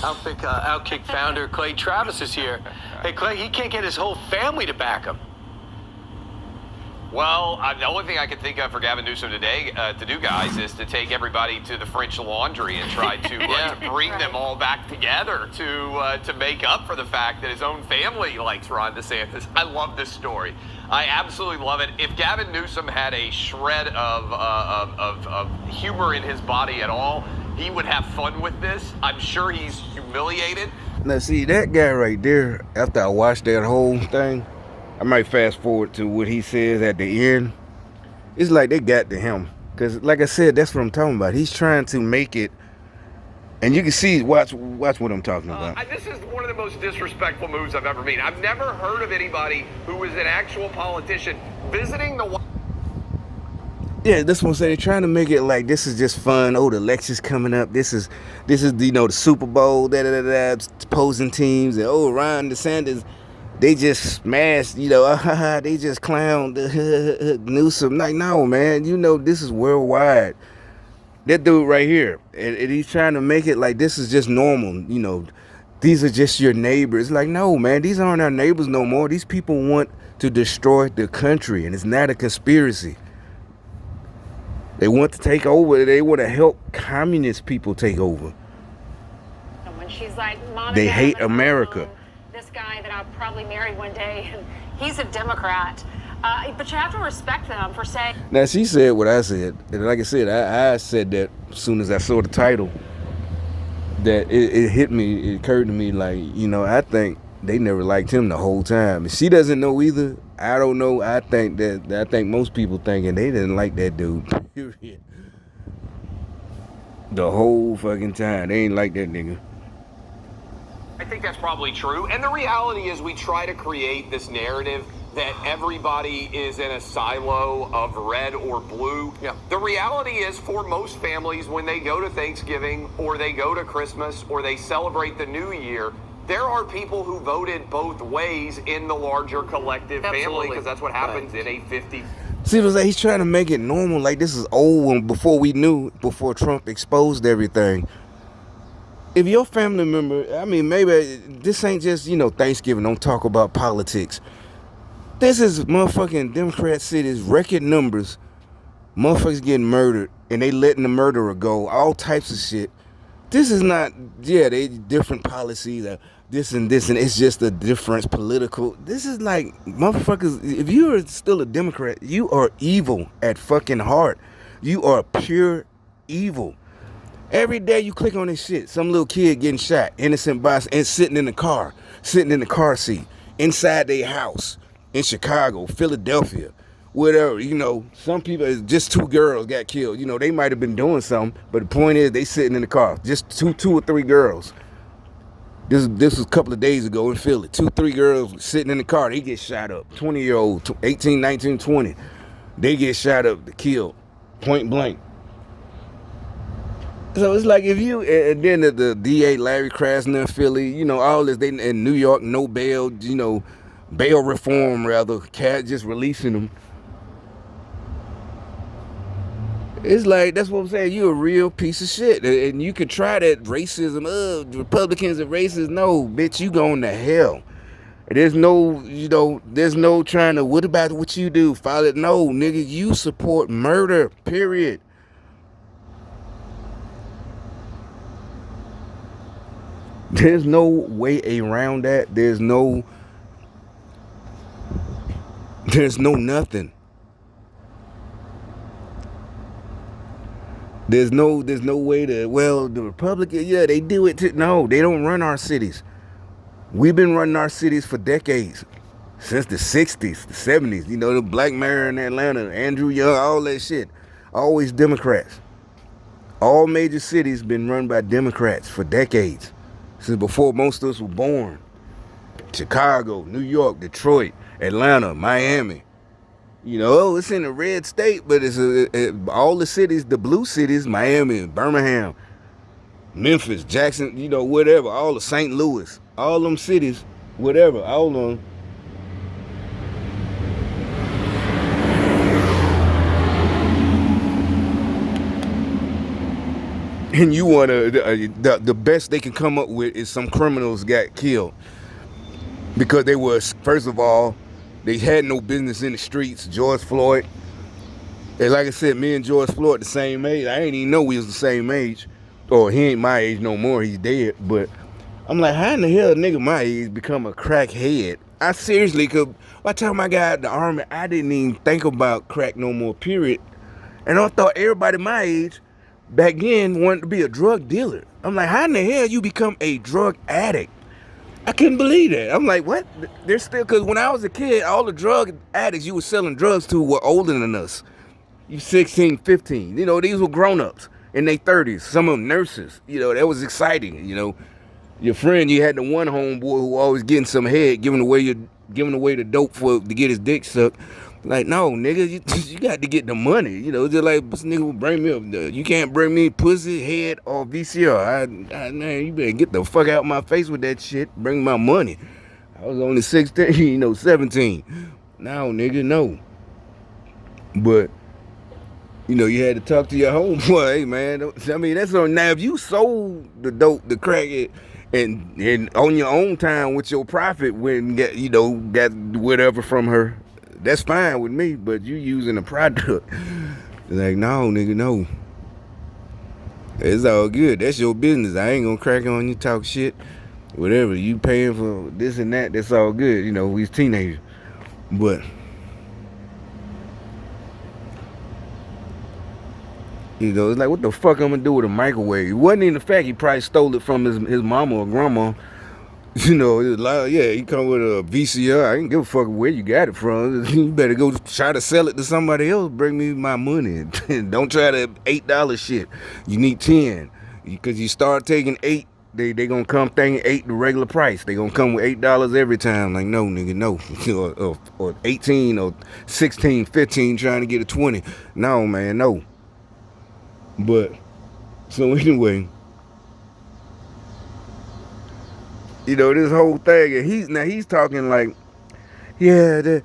Outkick founder Clay Travis is here. Hey, Clay, he can't get his whole family to back him. Well, the only thing I can think of for Gavin Newsom today to do, guys, is to take everybody to the French Laundry and try to, to bring them all back together to make up for the fact that his own family likes Ron DeSantis. I love this story. I absolutely love it. If Gavin Newsom had a shred of humor in his body at all, he would have fun with this. I'm sure he's humiliated. Now, see, that guy right there, after I watched that whole thing, I might fast forward to what he says at the end. It's like they got to him. Because, like I said, that's what I'm talking about. He's trying to make it. And you can see, watch what I'm talking about. This is one of the most disrespectful moves I've ever made. I've never heard of anybody who was an actual politician visiting the... Yeah, that's what I'm saying. They're trying to make it like this is just fun. Oh, the election's coming up. This is the Super Bowl, opposing teams. And, oh, Ron DeSantis... They just smashed, they just clowned Newsom. Like, no, man, this is worldwide. That dude right here, and he's trying to make it like this is just normal, these are just your neighbors. Like, no, man, these aren't our neighbors no more. These people want to destroy the country, and it's not a conspiracy. They want to take over. They want to help communist people take over. And when she's like, Mom, they hate America. This guy that I'll probably marry one day, and he's a Democrat. But you have to respect them for saying... Now, she said what I said. And like I said, I said that as soon as I saw the title, that it hit me, it occurred to me, like, I think they never liked him the whole time. And she doesn't know either. I don't know. I think most people thinking they didn't like that dude. Period. The whole fucking time. They ain't like that nigga. I think that's probably true. And the reality is we try to create this narrative that everybody is in a silo of red or blue. Yeah. The reality is for most families, when they go to Thanksgiving or they go to Christmas or they celebrate the New Year, there are people who voted both ways in the larger collective family, because that's what happens in a 50. See, it was like he's trying to make it normal. Like this is old before Trump exposed everything. If your family member, maybe this ain't just, Thanksgiving, don't talk about politics. This is motherfucking Democrat cities, record numbers, motherfuckers getting murdered, and they letting the murderer go, all types of shit. This is not, they different policies, this and it's just a difference political. This is like, motherfuckers, if you are still a Democrat, you are evil at fucking heart. You are pure evil. Every day you click on this shit, some little kid getting shot, innocent boss, and sitting in the car seat, inside their house, in Chicago, Philadelphia, whatever, some people, just 2 girls got killed. They might have been doing something, but the point is they sitting in the car, just two or three girls. This was a couple of days ago in Philly, 2-3 girls sitting in the car, they get shot up, 20-year-old, 18, 19, 20, they get shot up, killed, point blank. So it's like if you, and then the DA Larry Krasner in Philly, all this, they in New York, no bail, bail reform rather, cat just releasing them. It's like, that's what I'm saying, you a real piece of shit. And you can try that racism, Republicans are racist. No, bitch, you going to hell. There's no, there's no trying to, what about what you do? Follow it. No, nigga, you support murder, period. There's no way around that. There's no nothing. There's no way to, the Republicans, they do it no, they don't run our cities. We've been running our cities for decades. Since the 60s, the 70s, the black mayor in Atlanta, Andrew Young, all that shit. Always Democrats. All major cities been run by Democrats for decades. Since before most of us were born. Chicago, New York, Detroit, Atlanta, Miami. It's in a red state, but it's all the cities, the blue cities, Miami, Birmingham, Memphis, Jackson, whatever, all of St. Louis, all them cities, whatever, all of them. and you want to, the best they can come up with is some criminals got killed because they was, first of all, they had no business in the streets. George Floyd, and like I said, me and George Floyd the same age. I ain't even know we was the same age, or he ain't my age no more. He's dead. But I'm like, how in the hell a nigga my age become a crackhead? I seriously could. By the time I got out the army, I didn't even think about crack no more. Period. And I thought everybody my age back then wanted to be a drug dealer. I'm like, how in the hell you become a drug addict? I couldn't believe that. I'm like, what? They're still, because when I was a kid, all the drug addicts you were selling drugs to were older than us. You 16, 15. You know, these were grown-ups in their 30s. Some of them nurses. You know, that was exciting. You know, your friend, you had the one homeboy who always getting some head, giving away the dope to get his dick sucked. Like, no, nigga, you got to get the money. You know, just like this nigga will bring me up. You can't bring me pussy, head, or VCR. Man, you better get the fuck out of my face with that shit. Bring my money. I was only 16, 17. Now, nigga, no. But, you had to talk to your homeboy. Hey, man, I mean, that's on. Now, if you sold the dope, the crack, and on your own time with your profit, when got whatever from her, that's fine with me. But you using a product, like, no, nigga, no. It's all good. That's your business. I ain't gonna crack on you, talk shit, whatever. You paying for this and that, that's all good. We teenagers. But it's like, what the fuck I'm gonna do with a microwave? It wasn't even the fact he probably stole it from his mama or grandma. It was like, yeah, he come with a VCR. I didn't give a fuck where you got it from. You better go try to sell it to somebody else. Bring me my money. Don't try the $8 shit. You need 10. Because you start taking 8, they gonna come thinking 8 the regular price. They gonna come with $8 every time. Like, no, nigga, no. Or 18 or 16, 15 trying to get a 20. No, man, no. But, so anyway, this whole thing, and he's talking like, yeah,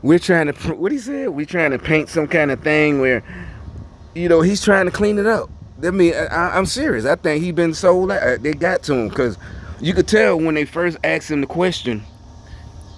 we're trying to, what he said, we're trying to paint some kind of thing where, he's trying to clean it up. I mean, I'm serious. I think he been sold out. They got to him, because you could tell when they first asked him the question,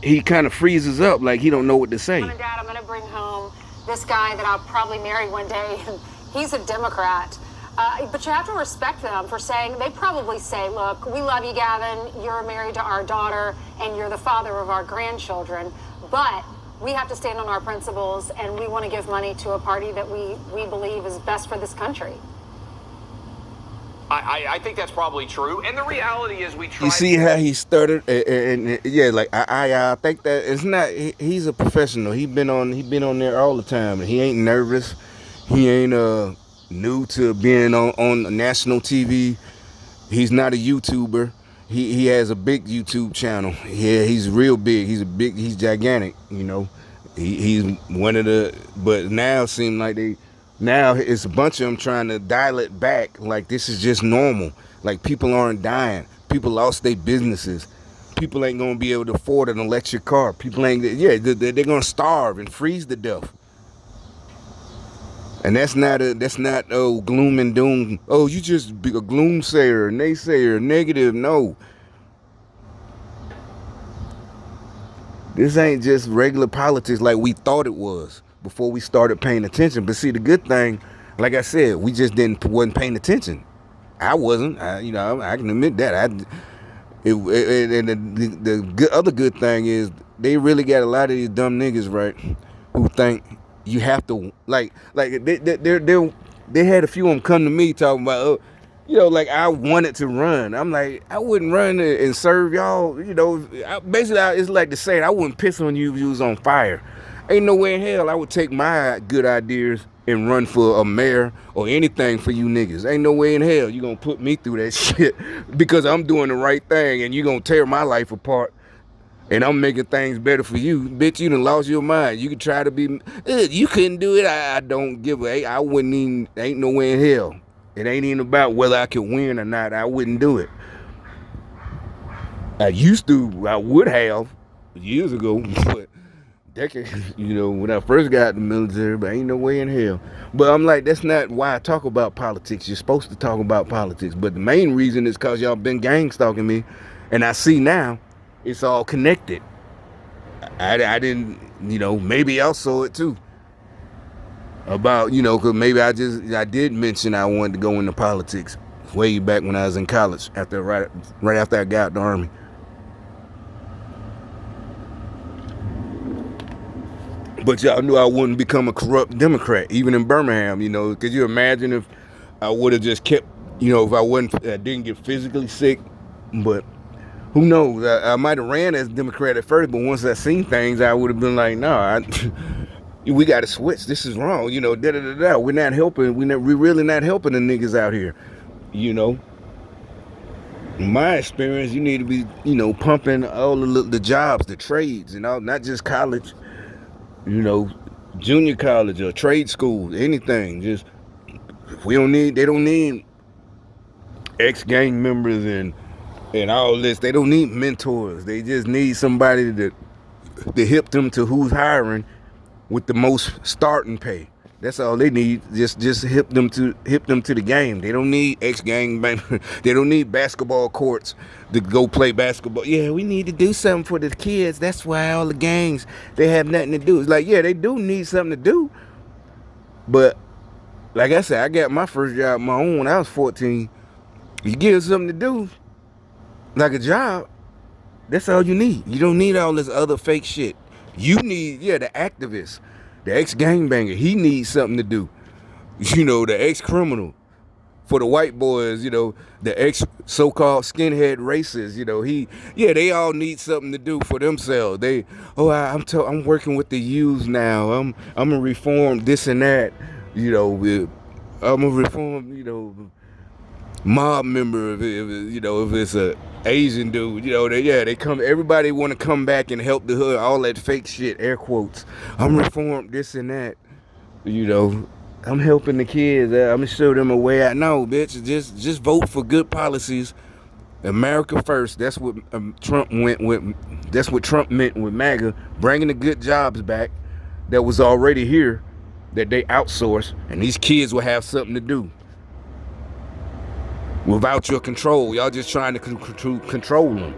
he kind of freezes up like he don't know what to say. Mom and Dad, I'm going to bring home this guy that I'll probably marry one day, and he's a Democrat. But you have to respect them for saying, they probably say, look, we love you, Gavin. You're married to our daughter, and you're the father of our grandchildren. But we have to stand on our principles, and we want to give money to a party that we believe is best for this country. I think that's probably true. And the reality is we try. You see how he started, and yeah, like I think that it's not. He's a professional. He been on there all the time, and he ain't nervous. He ain't new to being on national TV. He's not a YouTuber. He has a big YouTube channel. Yeah, he's real big. He's gigantic. He's one of the. But now it seems like now it's a bunch of them trying to dial it back. Like, this is just normal. Like, people aren't dying. People lost their businesses. People ain't gonna be able to afford an electric car. People ain't. Yeah, they're gonna starve and freeze to death. And that's not gloom and doom. Oh, you just be a gloomsayer, naysayer, negative. No. This ain't just regular politics like we thought it was before we started paying attention. But see, the good thing, like I said, we just wasn't paying attention. I wasn't. I can admit that. The other good thing is they really got a lot of these dumb niggas, right, who think you have to like they had a few of them come to me talking about like I wanted to run. I'm like, I wouldn't run and serve y'all. Basically it's like to say I wouldn't piss on you if you was on fire. Ain't no way in hell I would take my good ideas and run for a mayor or anything for you niggas. Ain't no way in hell you gonna put me through that shit because I'm doing the right thing and you gonna tear my life apart. And I'm making things better for you. Bitch, you done lost your mind. You can try to be, you couldn't do it. I don't give a, I wouldn't even, ain't no way in hell. It ain't even about whether I could win or not. I wouldn't do it. I would have years ago, decade, when I first got in the military, but ain't no way in hell. But I'm like, that's not why I talk about politics. You're supposed to talk about politics. But the main reason is because y'all been gang stalking me. And I see now it's all connected. I didn't, maybe y'all saw it too. About, because maybe I did mention I wanted to go into politics way back when I was in college, right after I got out the Army. But y'all knew I wouldn't become a corrupt Democrat, even in Birmingham, Could you imagine if I would have just kept, if I didn't get physically sick? But who knows? I might have ran as a Democrat at first, but once I seen things, I would have been like, no, we got to switch. This is wrong. We're not helping. We're really not helping the niggas out here. In my experience, you need to be, pumping all the jobs, the trades, not just college. Junior college or trade school, anything. Just they don't need ex-gang members and all this. They don't need mentors. They just need somebody to help them to who's hiring with the most starting pay. That's all they need. Just help them to the game. They don't need ex-gang members. They don't need basketball courts to go play basketball. Yeah, we need to do something for the kids. That's why all the gangs, they have nothing to do. It's like, yeah, they do need something to do. But like I said, I got my first job my own when I was 14. You give something to do, like a job, that's all you need. You don't need all this other fake shit. You need, the activist, the ex-gangbanger, he needs something to do. The ex-criminal. For the white boys, the ex so-called skinhead racists, they all need something to do for themselves. I'm working with the youth now. I'm gonna reform this and that, I'm gonna reform, mob member if it's a Asian dude, they come, everybody want to come back and help the hood, all that fake shit, air quotes. I'm reformed this and that, I'm helping the kids. I'm gonna show them a way out. No, bitch, just vote for good policies. America first. That's what Trump went with. That's what Trump meant with MAGA, bringing the good jobs back that was already here, that they outsourced, and these kids will have something to do. Without your control, y'all just trying to control them.